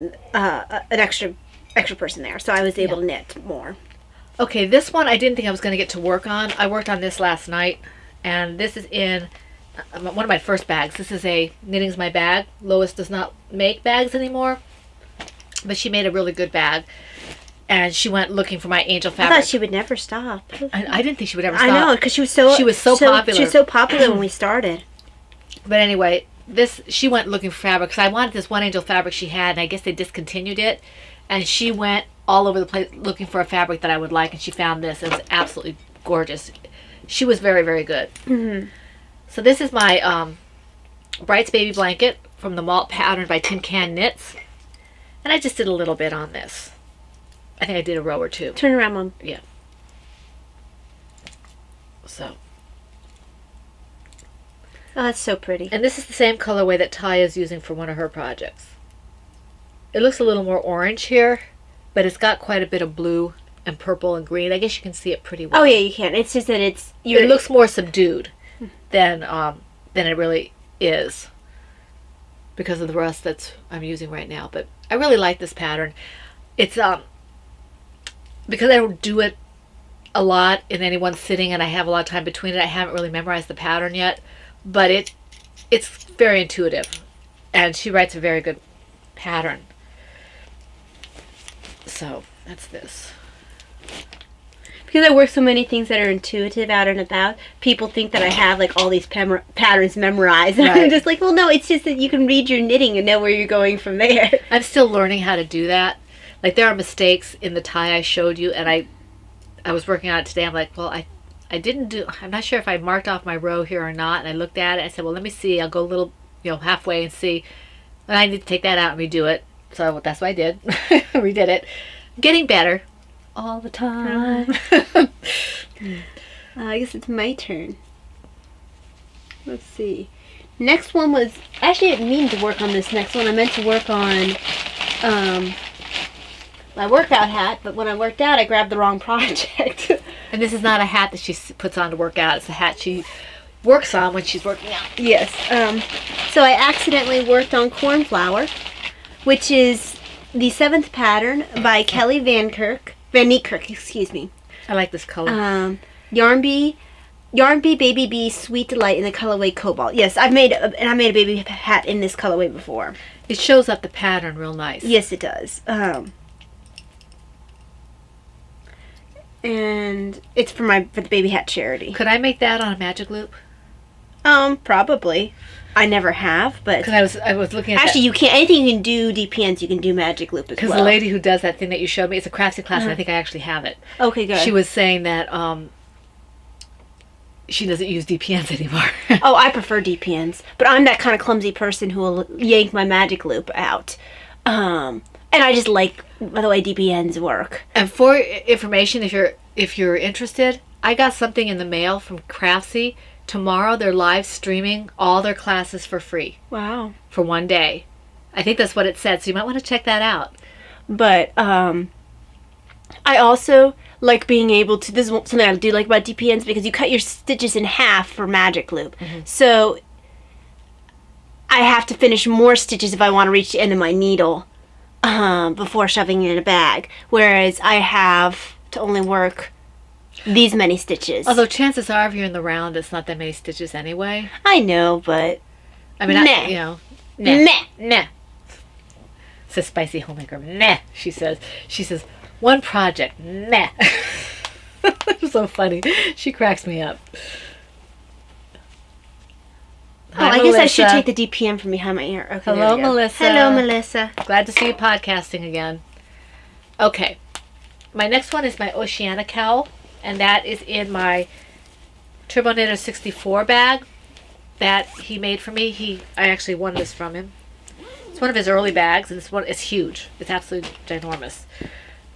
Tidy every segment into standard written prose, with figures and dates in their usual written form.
an extra person there, so I was able to knit more. Okay, this one I didn't think I was going to get to work on. I worked on this last night, and this is in one of my first bags. This is a Knitting's My Bag. Lois does not make bags anymore, but she made a really good bag, and she went looking for my angel fabric. I thought she would never stop. I didn't think she would ever stop. I know, because she was so popular. She was so popular when we started. But anyway, she went looking for fabric, because I wanted this one angel fabric she had, and I guess they discontinued it. And she went all over the place looking for a fabric that I would like, and she found this. It was absolutely gorgeous. She was very, very good. Mm-hmm. So this is my Brights Baby Blanket from the Malt Pattern by Tin Can Knits. And I just did a little bit on this. I think I did a row or two. Turn around, Mom. Yeah. So. Oh, that's so pretty. And this is the same colorway that Ty is using for one of her projects. It looks a little more orange here, but it's got quite a bit of blue and purple and green. I guess you can see it pretty well. Oh yeah, you can. It's just that it looks more subdued than it really is because of the rust that I'm using right now. But I really like this pattern. It's because I don't do it a lot in any one sitting, and I have a lot of time between it. I haven't really memorized the pattern yet, but it's very intuitive, and she writes a very good pattern. So that's this. Because I work so many things that are intuitive out and about, people think that I have like all these patterns memorized. And I'm just like, well, no, it's just that you can read your knitting and know where you're going from there. I'm still learning how to do that. Like, there are mistakes in the tie I showed you, and I was working on it today. I'm like, well, I'm not sure if I marked off my row here or not. And I looked at it. I said, well, let me see. I'll go a little, halfway and see. And I need to take that out and redo it. So that's what I did. Redid it. I'm getting better all the time. I guess it's my turn. Let's see. Next one was... Actually, I didn't mean to work on this next one. I meant to work on my workout hat, but when I worked out, I grabbed the wrong project. And this is not a hat that she puts on to work out. It's a hat she works on when she's working out. Yes. So I accidentally worked on Cornflower, which is the 7th pattern by Kelly Van Niekerk, excuse me. I like this color. Yarn Bee Baby Bee Sweet Delight in the colorway Cobalt. Yes, I made a baby hat in this colorway before. It shows up the pattern real nice. Yes, it does. And it's for the baby hat charity. Could I make that on a magic loop? Probably. I never have, but because I was looking at you can't. Anything you can do DPNs, you can do magic loop as well. Because the lady who does that thing that you showed me, it's a craftsy class, and I think I actually have it. Okay, good. She was saying that she doesn't use DPNs anymore. Oh, I prefer DPNs, but I'm that kind of clumsy person who will yank my magic loop out. And I just like the way DPNs work. And for information, if you're interested, I got something in the mail from Craftsy. Tomorrow they're live streaming all their classes for free. Wow. For one day. I think that's what it said, so you might want to check that out. But I also like being able to, this is something I do like about DPNs, because you cut your stitches in half for magic loop. Mm-hmm. So I have to finish more stitches if I want to reach the end of my needle before shoving it in a bag. Whereas I have to only work these many stitches. Although chances are, if you're in the round, it's not that many stitches anyway. I know, but I mean, nah. Says Spicy Homemaker. Nah, she says. One project. Nah. It's so funny. She cracks me up. Hi, I guess I should take the DPM from behind my ear. Okay, hello, Melissa. Hello, Melissa. Glad to see you podcasting again. Okay. My next one is my Oceana cowl. And that is in my Turbo Knitter 64 bag that he made for me. I actually won this from him. It's one of his early bags, and it's huge. It's absolutely ginormous.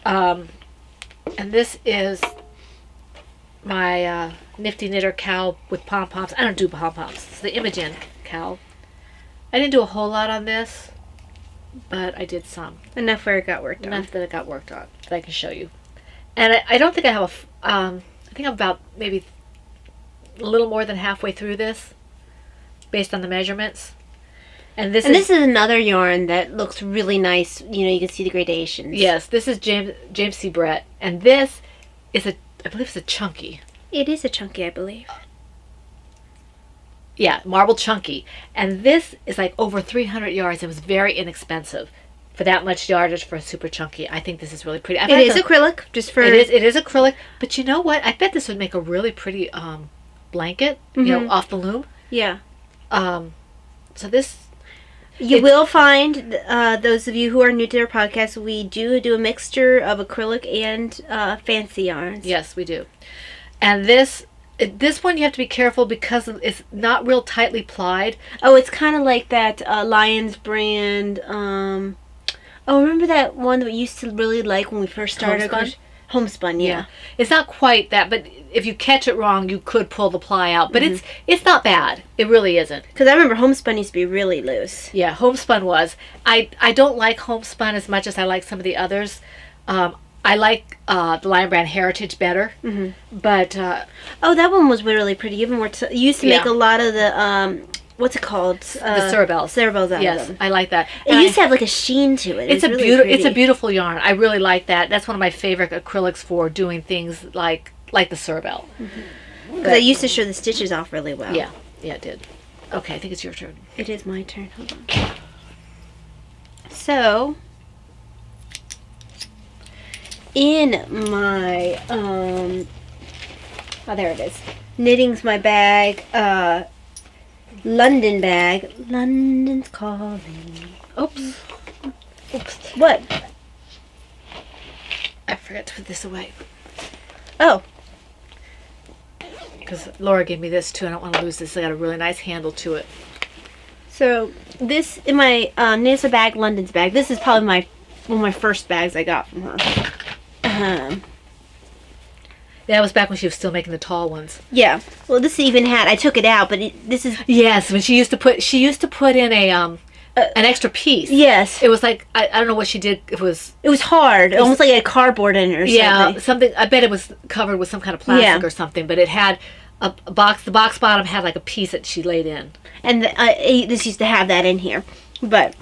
And this is my Nifty Knitter cowl with pom-poms. I don't do pom-poms. It's the Imogen cowl. I didn't do a whole lot on this, but I did some. Enough where it got worked on. Enough that it got worked on that I can show you. And I don't think I have I think I'm about maybe a little more than halfway through this, based on the measurements. And this And is this is another yarn that looks really nice. You know, you can see the gradations. yes, this is James C. Brett, and this is I believe it's a chunky. It is a chunky, I believe. Yeah, marble chunky. And this is like over 300 yards. It was very inexpensive for that much yardage for a super chunky. I think this is really pretty. It is acrylic, just for... It is acrylic. But you know what? I bet this would make a really pretty blanket, you know, off the loom. Yeah. So this... You will find, those of you who are new to our podcast, we do a mixture of acrylic and fancy yarns. Yes, we do. And this one you have to be careful because it's not real tightly plied. Oh, it's kind of like that Lions brand. Remember that one that we used to really like when we first started? Homespun? Homespun, yeah. It's not quite that, but if you catch it wrong, you could pull the ply out. But it's not bad. It really isn't. Because I remember homespun used to be really loose. Yeah, homespun was. I don't like homespun as much as I like some of the others. I like the Lion Brand Heritage better. But Oh, that one was really pretty. Even more. You used to make Yeah. a lot of the what's it called? the Cerebels. Cerebels out of Yes, them. I like that. It used to have like a sheen to it. It's was a really beautiful. It's a pretty. beautiful yarn. I really like that. That's one of my favorite acrylics for doing things like the Cerebel. Because I used to show the stitches off really well. Yeah, it did. Okay, I think it's your turn. It is my turn. Hold on. So, in my oh, there it is. Knitting's my bag. London bag. London's calling. Oops. What? I forgot to put this away Oh, because Laura gave me this too. I don't want to lose this. It got a really nice handle to it. so this in my Knitting's my bag. London's bag. This is probably one of my first bags I got from her. That was back when she was still making the tall ones. Yeah. Well, this even had. I took it out, but this is. Yes, when she used to put in a an extra piece. Yes. It was like I don't know what she did. It was hard, almost like it had cardboard in it or something. something. I bet it was covered with some kind of plastic Yeah. or something. But it had a box. The box bottom had like a piece that she laid in. And this used to have that in here. But,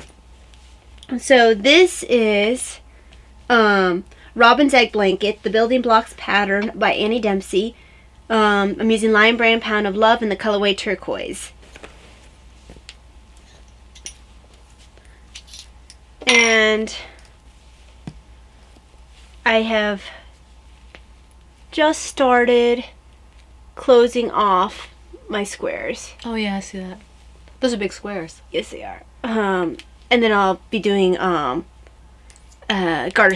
so this is Robin's Egg Blanket, the Building Blocks Pattern by Annie Dempsey. I'm using Lion Brand Pound of Love in the colorway Turquoise. And I have just started closing off my squares. Oh yeah, I see that. Those are big squares. Yes, they are. And then I'll be doing garter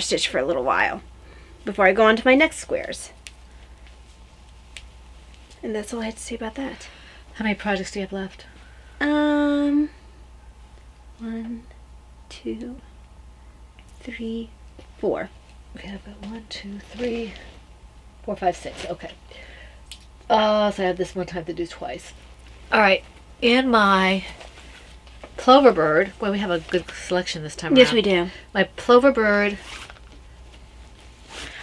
stitch for a little while before I go on to my next squares. And that's all I have to say about that. How many projects do you have left? 1, 2, 3, 4. Okay, I've got 1, 2, 3, 4, 5, 6. Okay. So I have this one time to do twice. All right. In my Plover Bird, well, we have a good selection this time Yes, around. we do. My Plover Bird.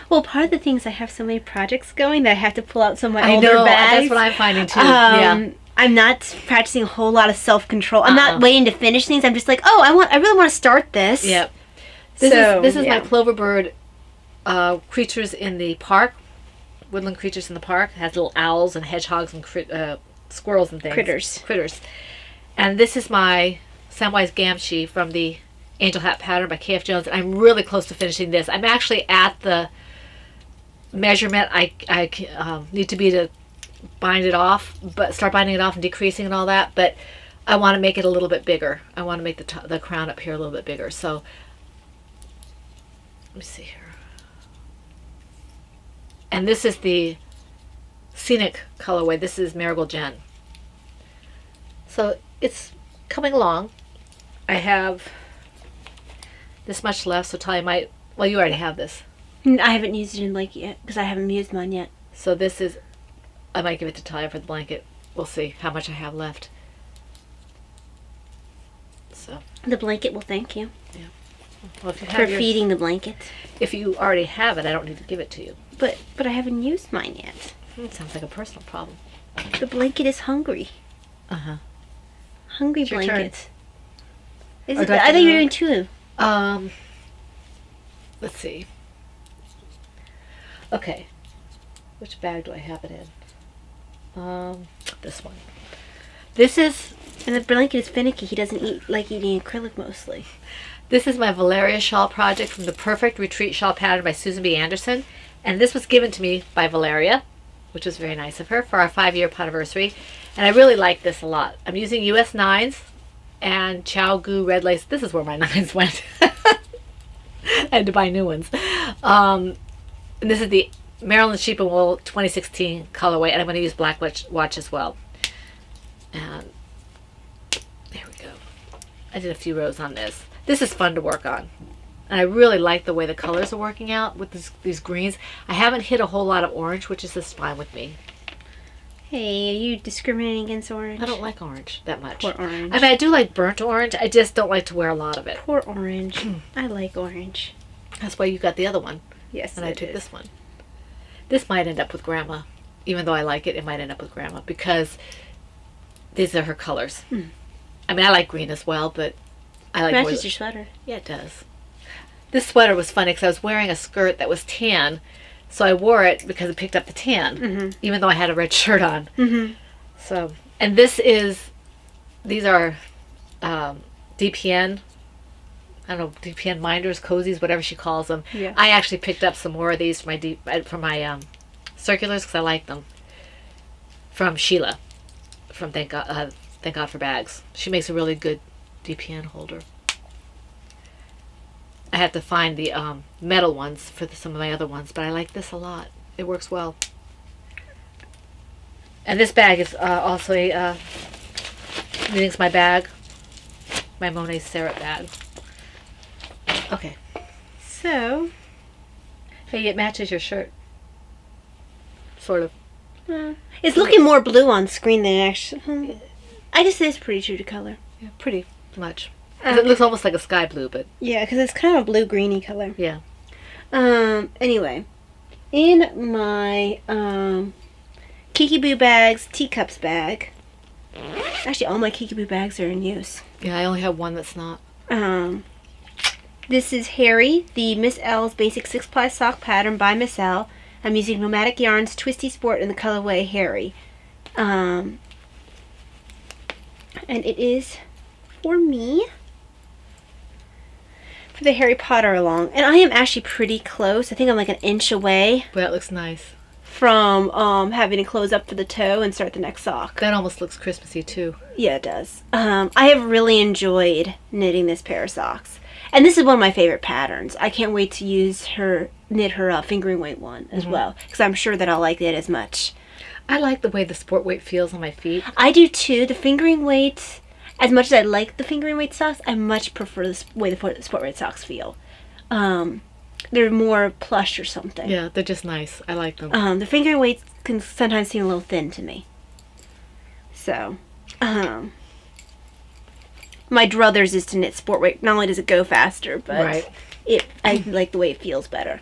Well, part of the thing is I have so many projects going that I have to pull out some of my I older know. bags. That's what I'm finding too. Yeah. I'm not practicing a whole lot of self-control. I'm not waiting to finish things. I'm just like, oh, I really want to start this. Yep. This is my Plover Bird creatures in the park. Woodland creatures in the park. It has little owls and hedgehogs and squirrels and things. Critters. And this is my Samwise Gamgee from the Angel Hat pattern by K.F. Jones. I'm really close to finishing this. I'm actually at the measurement I need to be to bind it off, but start binding it off and decreasing and all that. But I want to make it a little bit bigger. I want to make the crown up here a little bit bigger. So let me see here. And this is the Scenic colorway. This is Marigold Jen. So it's coming along. I have this much left, so Talia might, well, you already have this. I haven't used it in blanket yet because I haven't used mine yet. So this is, I might give it to Talia for the blanket. We'll see how much I have left. So, The blanket will thank you well, if you for have yours, feeding the blanket. if you already have it, I don't need to give it to you. But I haven't used mine yet. Sounds like a personal problem. The blanket is hungry. Uh-huh. Hungry It's your turn. blanket. Is Or it, do I have I to thought you were know? doing two. Let's see. Okay. Which bag do I have it in? This one. This is And the blanket is finicky. He doesn't like eating acrylic mostly. This is my Valeria shawl project from the Perfect Retreat Shawl Pattern by Susan B. Anderson. And this was given to me by Valeria, which was very nice of her, for our 5-year anniversary. And I really like this a lot. I'm using US 9s and Chow Gu red lace. This is where my 9s went. I had to buy new ones. And this is the Maryland Sheep and Wool 2016 colorway. And I'm going to use Black Watch as well. And there we go. I did a few rows on this. This is fun to work on. And I really like the way the colors are working out with these greens. I haven't hit a whole lot of orange, which is just fine with me. Hey, are you discriminating against orange? I don't like orange that much. Poor orange. I mean, I do like burnt orange. I just don't like to wear a lot of it. Poor orange. I like orange. That's why you got the other one. Yes, And I it took is. this one. This might end up with Grandma. Even though I like it, it might end up with Grandma because these are her colors. I mean, I like green as well, but I like Matches more- your sweater. Yeah, it does. This sweater was funny because I was wearing a skirt that was tan, so I wore it because it picked up the tan, even though I had a red shirt on. So, and these are DPN. I don't know, DPN minders, cozies, whatever she calls them. Yeah. I actually picked up some more of these for my circulars because I like them. From Sheila, from Thank God for Bags. She makes a really good DPN holder. I have to find the metal ones for some of my other ones, but I like this a lot. It works well. And this bag is also a Knitting's my bag, my Monet Serret bag. Okay. So, Hey, it matches your shirt. Sort of. it's looking more blue on screen than actually. I guess it is pretty true to color. Yeah, pretty much. 'Cause it looks almost like a sky blue, but Yeah, because it's kind of a blue-greeny color. yeah. Anyway, in my Kiki Boo Bags Teacups bag. Actually, all my Kiki Boo bags are in use. Yeah, I only have one that's not. This is Harry, the Miss L's Basic 6-ply sock pattern by Miss L. I'm using Nomadic Yarns Twisty Sport in the colorway Harry. And it is for me. For the Harry Potter along. And I am actually pretty close. I think I'm like an inch away But that looks nice. from having to close up for the toe and start the next sock. That almost looks Christmassy too. Yeah, it does. I have really enjoyed knitting this pair of socks. And this is one of my favorite patterns. I can't wait to knit her fingering weight one as well. Because I'm sure that I'll like it as much. I like the way the sport weight feels on my feet. I do too. The fingering weight, as much as I like the fingering weight socks, I much prefer the way the sport weight socks feel. They're more plush or something. Yeah, they're just nice. I like them. The fingering weights can sometimes seem a little thin to me. So, my druthers is to knit sport weight. Not only does it go faster, but Right. I like the way it feels better.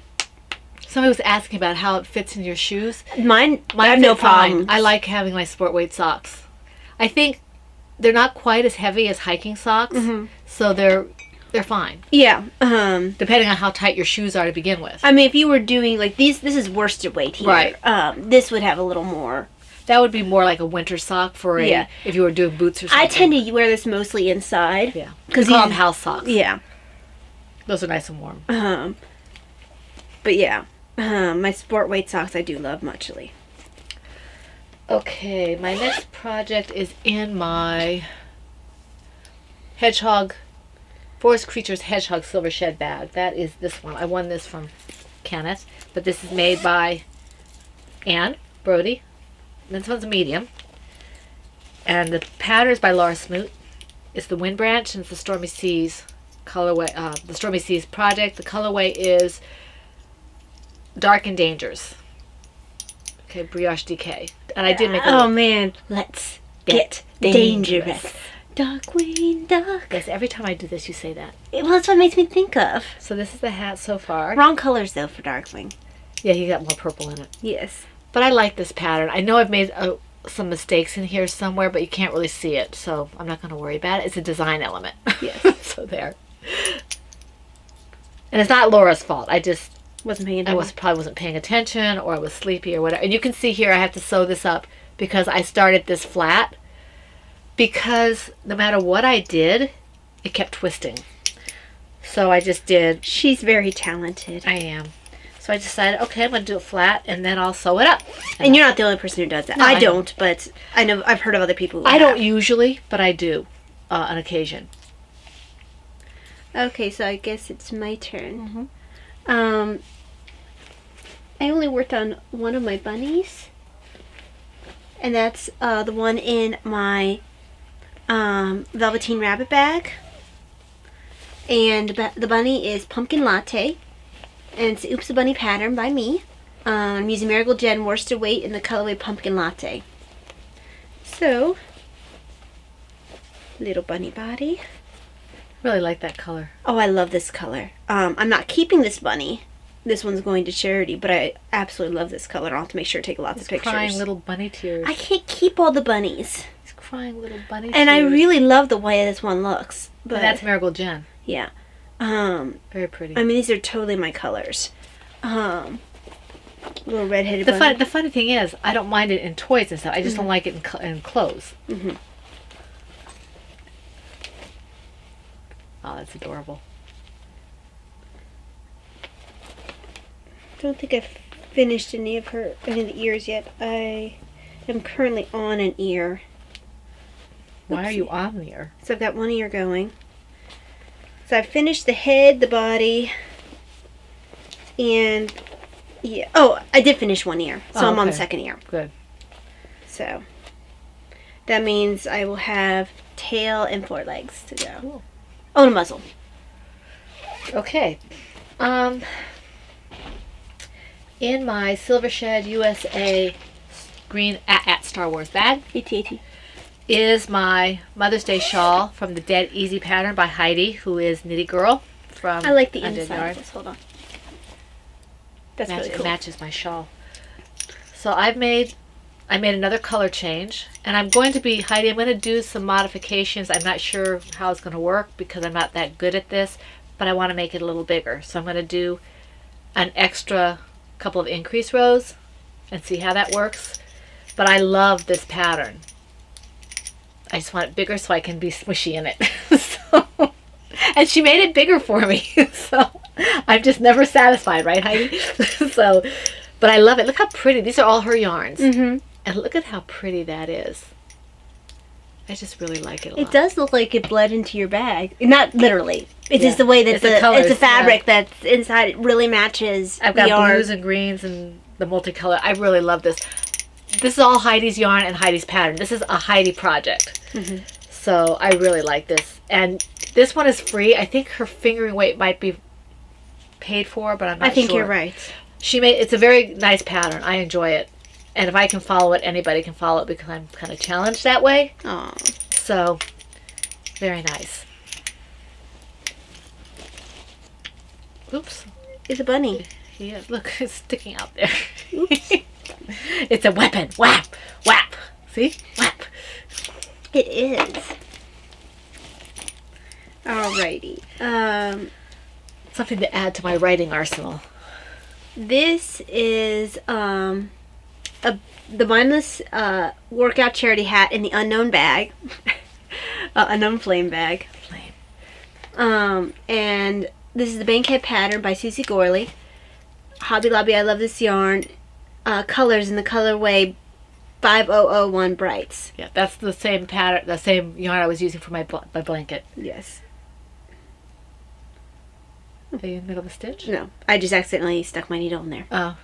Somebody was asking about how it fits in your shoes. Mine I have Mine no fit fine. problem. I like having my sport weight socks. I think they're not quite as heavy as hiking socks, so they're fine. Yeah. Depending on how tight your shoes are to begin with. I mean, if you were doing like this is worsted weight here. Right. This would have a little more. That would be more like a winter sock for Yeah. if you were doing boots or something. I tend to wear this mostly inside. Yeah. Because We call them house socks. Yeah. Those are nice and warm. But yeah. My sport weight socks I do love muchly. Okay, my next project is in my Forest Creatures Hedgehog Silver Shed bag. That is this one. I won this from Kenneth, but this is made by Anne Brody. This one's a medium. And the pattern is by Laura Smoot. It's the Wind Branch and it's the Stormy Seas colorway. The Stormy Seas project. The colorway is Dark and Dangers. Okay, Brioche DK. And I did make a Oh little, man, let's get dangerous. Darkwing Duck. yes, every time I do this you say that. Well, that's what it makes me think of. So this is the hat so far. Wrong colors though for Darkwing. Yeah, he got more purple in it. Yes. But I like this pattern. I know I've made some mistakes in here somewhere, but you can't really see it, so I'm not going to worry about it. It's a design element. Yes. So there. And it's not Laura's fault. I just Wasn't paying attention. probably wasn't paying attention, or I was sleepy or whatever. And you can see here I have to sew this up because I started this flat, because no matter what I did, it kept twisting. So I just did. She's very talented. I am. So I decided, okay, I'm going to do it flat, and then I'll sew it up. And you're not the only person who does that. No, I I know. don't, but I know I've heard of other people who I have. don't usually, but I do on occasion. Okay, so I guess it's my turn. Mhm. I only worked on one of my bunnies, and that's the one in my Velveteen Rabbit bag. And the bunny is Pumpkin Latte, and it's the Oops a Bunny pattern by me. I'm using Marigold Jen worsted weight in the colorway Pumpkin Latte. So, little bunny body. Really like that color. Oh, I love this color. I'm not keeping this bunny. This one's going to charity, but I absolutely love this color. I'll have to make sure to take lots of pictures. Crying little bunny tears. I can't keep all the bunnies. He's crying little bunny tears. And I really love the way this one looks. But And that's Marigold Jen. yeah. Very pretty. I mean, these are totally my colors. Little redheaded The bunny. funny thing is, I don't mind it in toys and stuff. I just don't like it in clothes. Mhm. Oh, that's adorable. Don't think I've finished any of the ears yet. I am currently on an ear. Why are you on there? So I've got one ear going. So I've finished the head, the body, and yeah. Oh, I did finish one ear. So Oh, I'm on the okay. second ear. Good. So that means I will have tail and forelegs to go. Cool. Oh, and a muzzle. Okay. In my Silver Shed USA green at Star Wars bag AT-AT. is my Mother's Day shawl from the Dead Easy pattern by Heidi, who is Knitty Girl from I like the Undead inside Yarn. of this. Hold on. That's really It cool. matches my shawl. So I made another color change, and I'm going to do some modifications. I'm not sure how it's going to work because I'm not that good at this, but I want to make it a little bigger. So I'm going to do an extra couple of increase rows and see how that works. But I love this pattern. I just want it bigger so I can be smushy in it. And she made it bigger for me. So I'm just never satisfied, right, Heidi? But I love it. Look how pretty. These are all her yarns. Mm-hmm. And look at how pretty that is. I just really like it a lot. It does look like it bled into your bag. Not literally. It's Yeah. just the way that It's the colors, it's the fabric that's inside. It really matches I've the got yarn. blues and greens and the multicolor. I really love this. This is all Heidi's yarn and Heidi's pattern. This is a Heidi project. Mhm. So I really like this. And this one is free. I think her fingering weight might be paid for, but I'm not I think sure. you're right. It's a very nice pattern. I enjoy it. And if I can follow it, anybody can follow it because I'm kind of challenged that way. Oh, So, very nice. Oops. it's a bunny. Yeah, look, it's sticking out there. Oops. It's a weapon. Whap! Whap! See? Whap! It is. Alrighty. Something to add to my writing arsenal. This is the mindless workout charity hat in the unknown bag, unknown flame bag. Flame. And this is the Bankhead pattern by Susie Gorley. Hobby Lobby, I love this yarn. Colors in the colorway 5001 Brights. Yeah, that's the same pattern, the same yarn I was using for my blanket. Yes. Are you in the middle of a stitch? No, I just accidentally stuck my needle in there. Oh.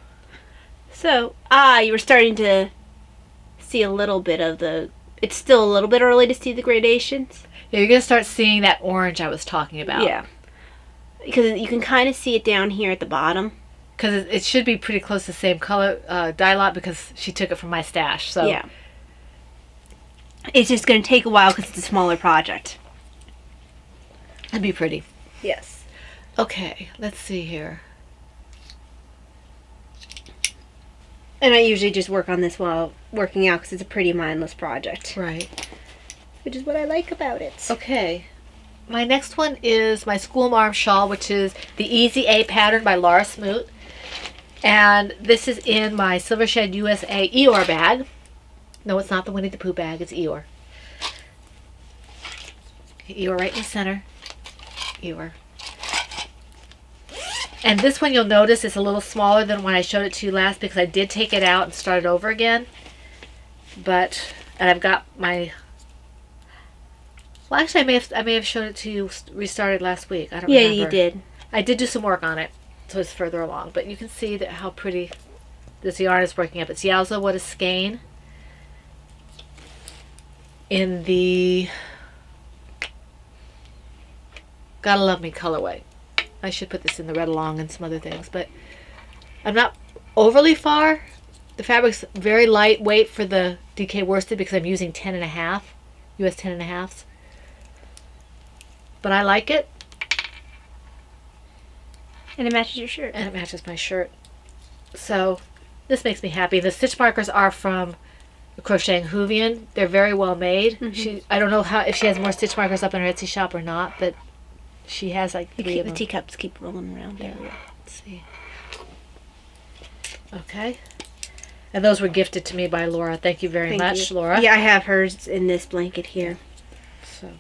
So, you were starting to see a little bit of the... It's still a little bit early to see the gradations. Yeah, you're going to start seeing that orange I was talking about. Yeah. Because you can kind of see it down here at the bottom. Because it should be pretty close to the same color dye lot because she took it from my stash. So Yeah. It's just going to take a while because it's a smaller project. it'd be pretty. Yes. Okay, let's see here. And I usually just work on this while working out because it's a pretty mindless project. Right. Which is what I like about it. Okay. My next one is my School Marm shawl, which is the Easy A pattern by Laura Smoot. And this is in my Silver Shed USA Eeyore bag. No, it's not the Winnie the Pooh bag. It's Eeyore. Eeyore right in the center. Eeyore. And this one you'll notice is a little smaller than when I showed it to you last because I did take it out and start it over again. And I've got my... Well, actually, I may have showed it to you restarted last week. I don't remember. Yeah, you did. I did do some work on it, so it's further along. But you can see that how pretty this yarn is working up. It's Yowza What a Skein in the Gotta Love Me colorway. I should put this in the Red Along and some other things, but I'm not overly far. The fabric's very lightweight for the DK worsted because I'm using 10.5, US 10.5s. But I like it. And it matches your shirt. And it matches my shirt. So this makes me happy. The stitch markers are from Crocheting Hoovian. They're very well made. I don't know if she has more stitch markers up in her Etsy shop or not, but she has like 3 of them. The teacups keep rolling around there. Yeah. Let's see. Okay. And those were gifted to me by Laura. Thank you very much, Laura. Yeah, I have hers in this blanket here. So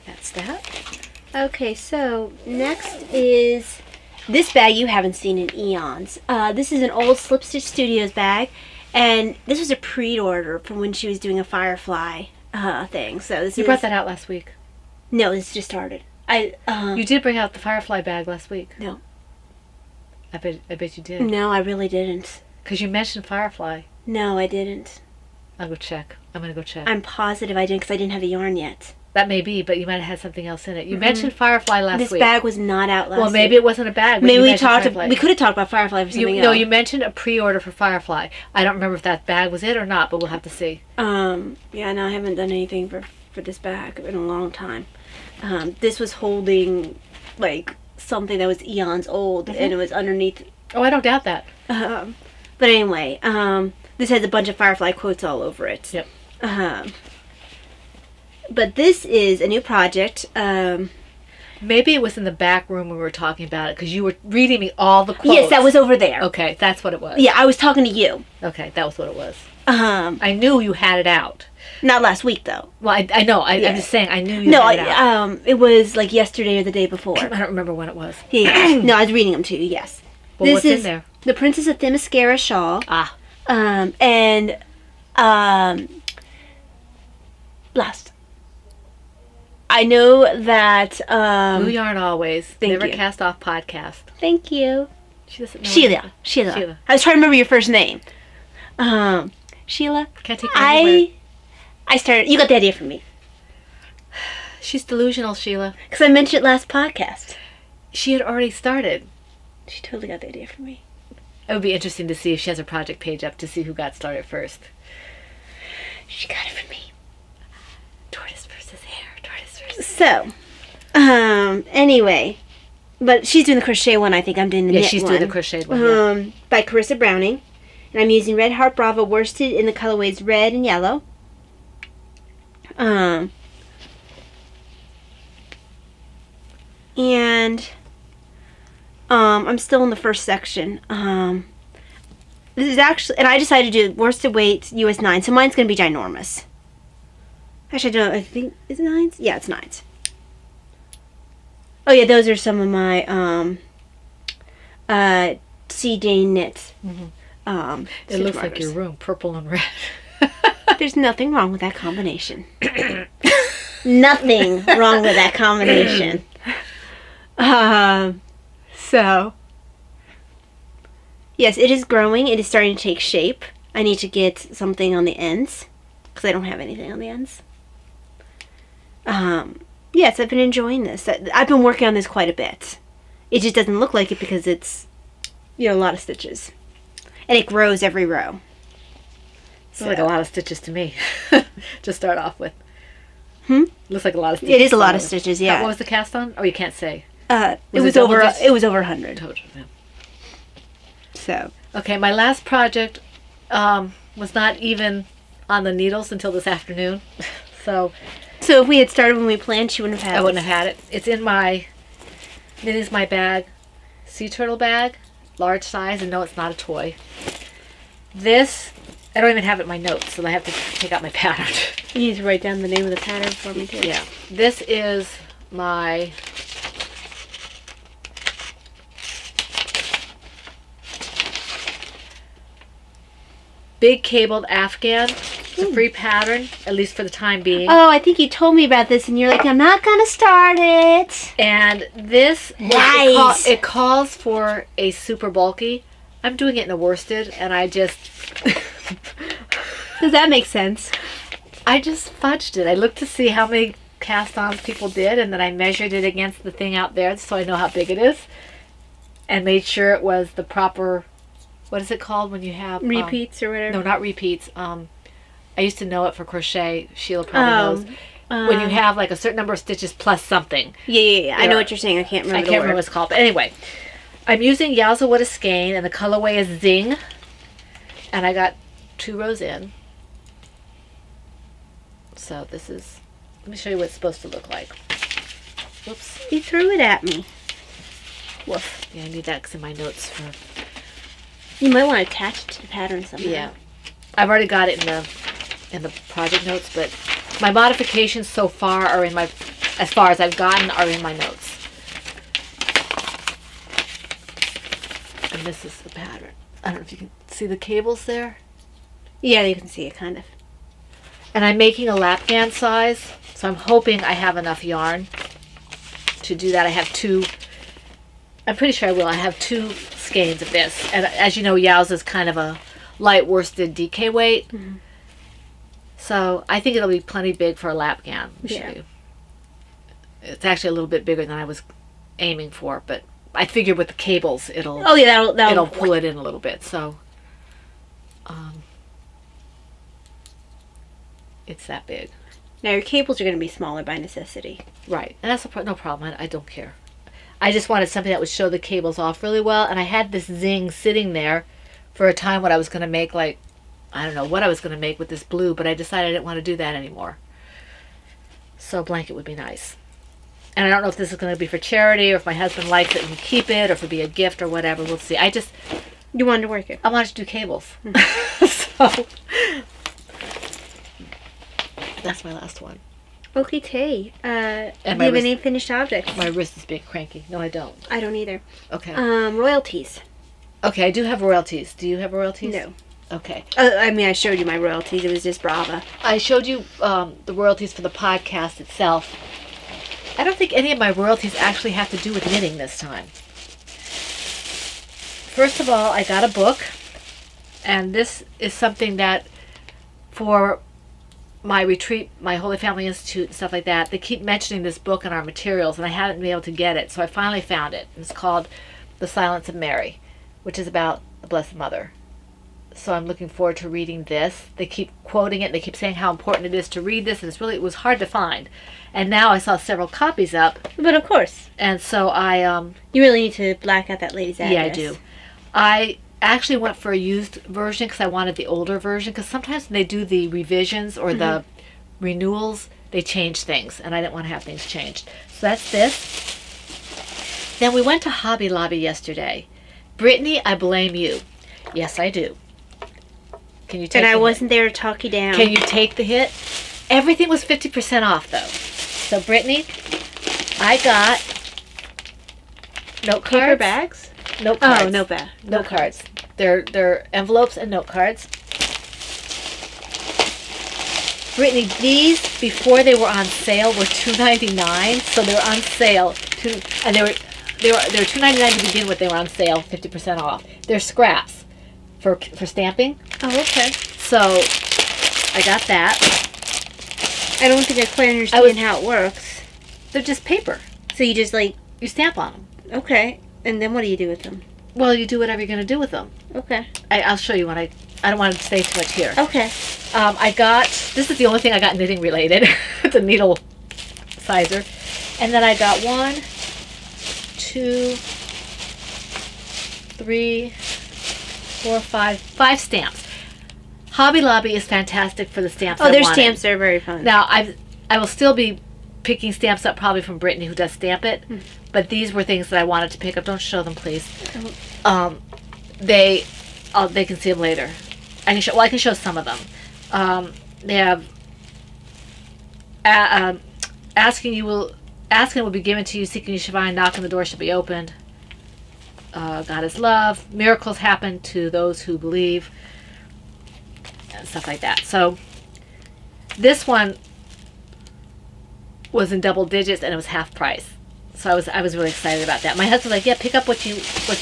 that's that. Okay, so next is this bag you haven't seen in eons. This is an old Slip Stitch Studios bag, and this was a pre-order from when she was doing a Firefly thing. So this You brought that out last week. No, this just started. You did bring out the Firefly bag last week. No. I bet you did. No, I really didn't. Because you mentioned Firefly. No, I didn't. I'll go check. I'm going to go check. I'm positive I didn't because I didn't have the yarn yet. That may be, but you might have had something else in it. You mentioned Firefly last week. This bag was not out last week. Well, maybe it wasn't a bag. But maybe we could have talked about Firefly for something else. No, you mentioned a pre-order for Firefly. I don't remember if that bag was it or not, but we'll have to see. Yeah, no, I haven't done anything for this bag in a long time. This was holding like something that was eons old, and it was underneath. Oh, I don't doubt that. But anyway, this has a bunch of Firefly quotes all over it. Yep. But this is a new project. Maybe it was in the back room when we were talking about it because you were reading me all the quotes. Yes, that was over there. Okay, that's what it was. Yeah, I was talking to you. Okay, that was what it was. I knew you had it out. Not last week though. Well, I know. I'm just saying I knew you had it out. It was like yesterday or the day before. I don't remember when it was. Yeah. No, I was reading them to you. Yes. Well, what's in there? The Princess of Themyscira shawl. Ah. And last. I know that Blue Yarn Always. Never you. Cast Off podcast. Thank you. She doesn't know. Sheila. I was trying to remember your first name. Sheila. Can't take her anywhere. I started. You got the idea from me. She's delusional, Sheila. Because I mentioned it last podcast. She had already started. She totally got the idea from me. It would be interesting to see if she has a project page up to see who got started first. She got it from me. Tortoise versus hare. Tortoise versus. So, anyway, but she's doing the crochet one. I think I'm doing the knit one. Yeah, she's doing the crocheted one. By Carissa Browning, and I'm using Red Heart Brava worsted in the colorways red and yellow. And I'm still in the first section. This is actually, and I decided to do worsted weight US 9, so mine's gonna be ginormous. Actually, I think, is it 9s? Yeah, it's 9s. Oh yeah, those are some of my C. Dane knit. It looks like your room, purple and red. There's nothing wrong with that combination. Nothing wrong with that combination. So, yes, it is growing. It is starting to take shape. I need to get something on the ends because I don't have anything on the ends. Yes, I've been enjoying this. I've been working on this quite a bit. It just doesn't look like it because it's, a lot of stitches. And it grows every row. So. Looks like a lot of stitches to me. To start off with. Looks like a lot of stitches. It is a lot of stitches, yeah. What was the cast on? Oh, you can't say. It was over 100. Total, yeah. So. Okay, my last project was not even on the needles until this afternoon. So So if we had started when we planned, she wouldn't have had I wouldn't this. have had it. It's in my Knitting's My Bag sea turtle bag, large size, and no, it's not a toy. This, I don't even have it in my notes, so I have to take out my pattern. You need to write down the name of the pattern for me too. Yeah, this is my big cabled Afghan. It's a free pattern, at least for the time being. Oh, I think you told me about this, and you're like, I'm not gonna start it. And this, Nice. it calls for a super bulky. I'm doing it in a worsted, and I just Does that make sense? fudged it. I looked to see how many cast-ons people did, and then I measured it against the thing out there so I know how big it is, and made sure it was the proper, what is it called when you have Repeats or whatever. no, not repeats. I used to know it for crochet. Sheila probably knows. When you have like a certain number of stitches plus something. Yeah. I know Yeah. what you're saying. I can't remember I the can't word. remember what it's called. But anyway, I'm using Yowza What a Skein, and the colorway is Zing. And I got 2 rows in. So this is, let me show you what it's supposed to look like. Whoops. You threw it at me. Woof. Yeah, I need that 'cause in my notes for, You might want to attach it to the pattern somehow. yeah. I've already got it in the project notes, but my modifications so far are in my, as far as I've gotten, are in my notes. And this is the pattern. I don't know if you can see the cables there. Yeah, you can see it kind of. And I'm making a lapgan size, so I'm hoping I have enough yarn to do that. I have 2, I'm pretty sure I will. I have 2 skeins of this. And as you know, Yowza is kind of a light worsted DK weight. Mm-hmm. So I think it'll be plenty big for a lapgan. Let me show Yeah. you. It's actually a little bit bigger than I was aiming for, but I figured with the cables it'll Oh yeah, that'll it'll pull it in a little bit. So it's that big. Now your cables are going to be smaller by necessity. Right, and that's no problem. I don't care. I just wanted something that would show the cables off really well, and I had this Zing sitting there for a time when I was going to make, like, I don't know what I was going to make with this blue, but I decided I didn't want to do that anymore. So a blanket would be nice. And I don't know if this is going to be for charity, or if my husband likes it and will keep it, or if it'll be a gift or whatever. We'll see. You wanted to work it. I wanted to do cables. So that's my last one. Okay, Tay. Do you have my any finished objects? My wrist is being cranky. No, I don't. I don't either. Okay. Royalties. Okay, I do have royalties. Do you have royalties? No. Okay. I mean, I showed you my royalties. It was just Brava. I showed you the royalties for the podcast itself. I don't think any of my royalties actually have to do with knitting this time. First of all, I got a book, and this is something that for my retreat, my Holy Family Institute and stuff like that, they keep mentioning this book in our materials, and I haven't been able to get it, so I finally found it. It's called The Silence of Mary, which is about the Blessed Mother. So I'm looking forward to reading this. They keep quoting it. They keep saying how important it is to read this, and it was hard to find. And now I saw several copies up, But of course, and so I you really need to black out that lady's address. yeah, I do. I actually went for a used version because I wanted the older version, because sometimes when they do the revisions or the renewals, they change things, and I didn't want to have things changed. So that's this. Then we went to Hobby Lobby yesterday. Brittany, I blame you. Yes, I do. Can you take And I the hit? wasn't there to talk you down. Can you take the hit? Everything was 50% off, though. So, Brittany, I got note cards. Paper bags? Note cards. Oh, no bad. Note cards. They're envelopes and note cards. Brittany, these before they were on sale were $2.99, so they were on sale. And they were $2.99 to begin with. They were on sale, 50% off. They're scraps for stamping. Oh, okay. So I got that. I don't think I quite understand how it works. They're just paper. So you just like, You stamp on them. okay. And then what do you do with them? Well, you do whatever you're going to do with them. Okay. I'll show you when I don't want to say too much here. Okay. This is the only thing I got knitting related. It's a needle sizer. And then I got 1, 2, 3, 4, 5 stamps. Hobby Lobby is fantastic for the stamps. Oh, I their wanted. stamps are very fun. Now I will still be picking stamps up probably from Brittany, who does Stamp It, but these were things that I wanted to pick up. Don't show them, please. They can see them later. I can show some of them. They have asking will be given to you, seeking you shall find, knocking the door shall be opened. God is love. Miracles happen to those who believe. And stuff like that. So this one was in double digits and it was half price. So I was really excited about that. My husband's like, yeah, pick up what you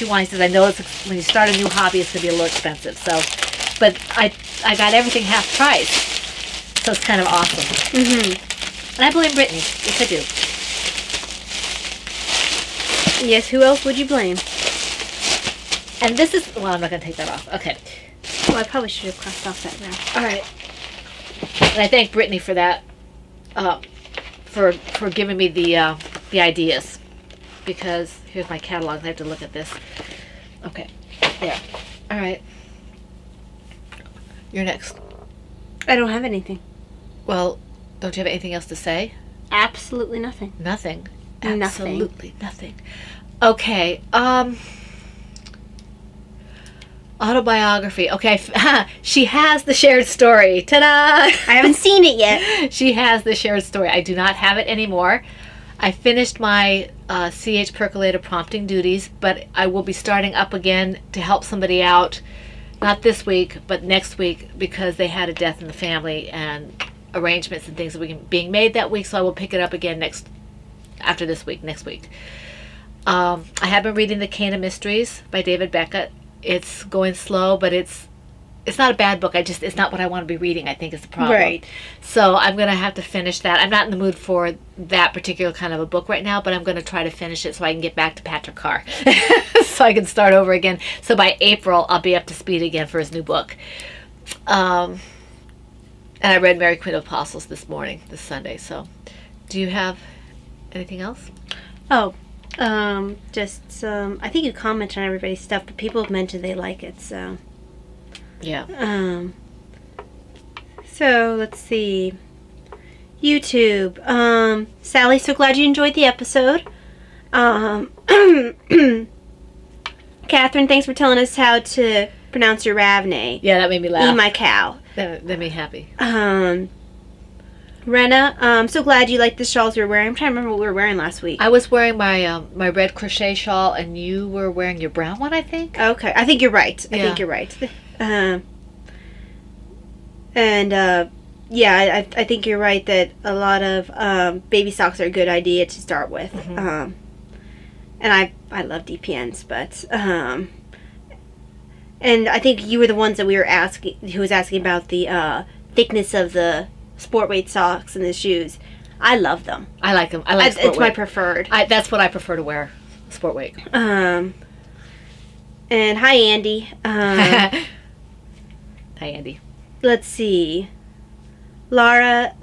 want. He says, I know when you start a new hobby, it's gonna be a little expensive. So, but I got everything half price, so it's kind of awesome. Mm-hmm. And I blame Brittany. Yes, I do. Yes, who else would you blame? And this is, well, I'm not gonna take that off. Okay. Well, I probably should have crossed off that round. All right. And I thank Brittany for that, for giving me the ideas, because here's my catalog. I have to look at this. Okay, there. All right. You're next. I don't have anything. Well, don't you have anything else to say? Absolutely nothing. Nothing. Nothing. Absolutely nothing. Okay. Autobiography. Okay, she has the shared story. Ta-da! I haven't seen it yet. She has the shared story. I do not have it anymore. I finished my CH Percolator prompting duties, but I will be starting up again to help somebody out. Not this week, but next week, because they had a death in the family and arrangements and things being made that week. So I will pick it up again next week. I have been reading The Cana Mysteries by David Beckett. It's going slow, but it's not a bad book. It's not what I want to be reading, I think, is the problem. Right. So I'm going to have to finish that. I'm not in the mood for that particular kind of a book right now, but I'm going to try to finish it so I can get back to Patrick Carr. So I can start over again. So by April, I'll be up to speed again for his new book. And I read Mary Queen of Apostles this Sunday. So do you have anything else? Oh, just some. I think you comment on everybody's stuff, but people have mentioned they like it, so. Yeah. So let's see. YouTube. Sally, so glad you enjoyed the episode. Catherine, thanks for telling us how to pronounce your Ravne. Yeah, that made me laugh. Eat my cow. That made me happy. Rena, I'm so glad you like the shawls you're wearing. I'm trying to remember what we were wearing last week. I was wearing my my red crochet shawl, and you were wearing your brown one, I think. Okay, I think you're right. Yeah. I think you're right. Yeah, I think you're right that a lot of baby socks are a good idea to start with. Mm-hmm. And I love DPNs, but and I think you were the ones that who was asking about the thickness of the sport weight socks and the shoes. I love them. I like them. I like sport it's my weight. preferred. That's what I prefer to wear, sport weight. And hi, Andy. Hi, Andy. Let's see. Laura